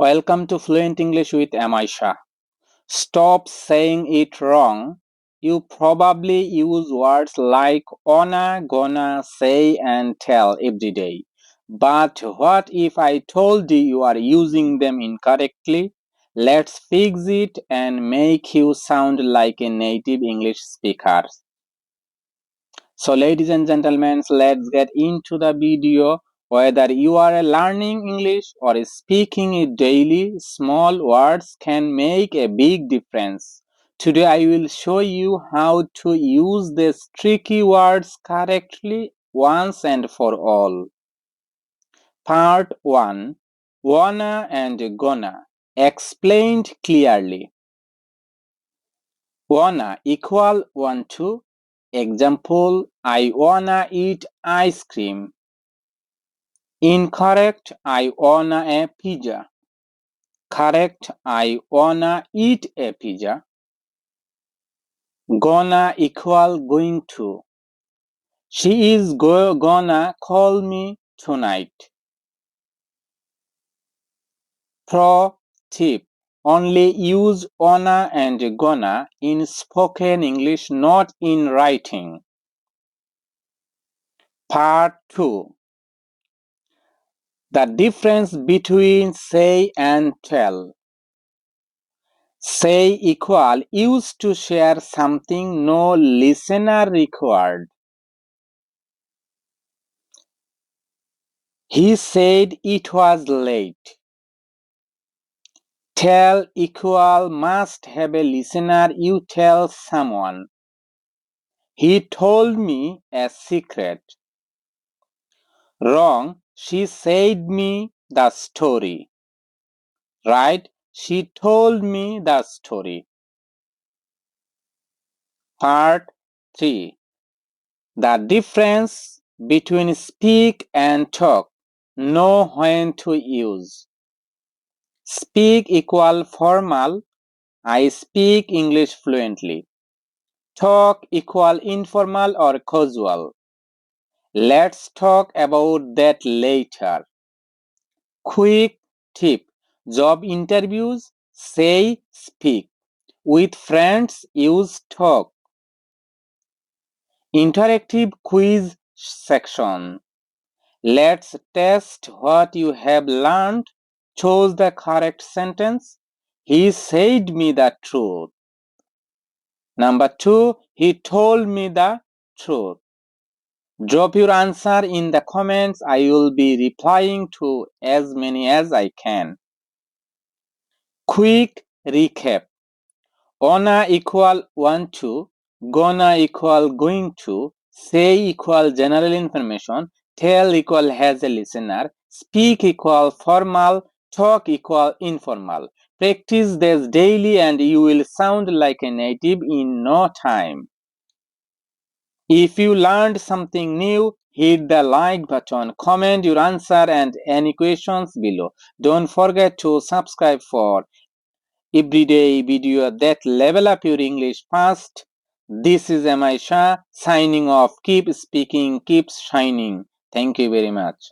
Welcome to Fluent English with Shah. Stop saying it wrong. You probably use words like wanna, gonna, say, and tell every day. But what if I told you you are using them incorrectly? Let's fix it and make you sound like a native English speaker. So, ladies and gentlemen, let's get into the video. Whether you are learning English or speaking it daily, small words can make a big difference. Today, I will show you how to use these tricky words correctly once and for all. Part 1: Wanna and gonna. Explained clearly. Wanna equal want to. Example: I wanna eat ice cream. Incorrect: I wanna a pizza. Correct: I wanna eat a pizza. Gonna equal going to. She is gonna call me tonight. Pro tip: only use wanna and gonna in spoken English, not in writing. Part 2: The difference between say and tell. Say equal used to share something, no listener required. He said it was late. Tell equal must have a listener, you tell someone. He told me a secret. Wrong, she said me the story. Right, she told me the story. Part 3: The difference between speak and talk. Know when to use. Speak equal formal. I speak English fluently. Talk equal informal or casual. Let's talk about that later. Quick tip: job interviews, say speak. With friends, use talk. Interactive quiz section. Let's test what you have learned. Choose the correct sentence. He said me the truth. Number 2, he told me the truth. Drop your answer in the comments. I will be replying to as many as I can. Quick recap. Wanna equal want to. Gonna equal going to. Say equal general information. Tell equal has a listener. Speak equal formal. Talk equal informal. Practice this daily and you will sound like a native in no time. If you learned something new, hit the like button, comment your answer and any questions below. Don't forget to subscribe for everyday video that level up your English fast. This is Shah signing off. Keep speaking, keep shining. Thank you very much.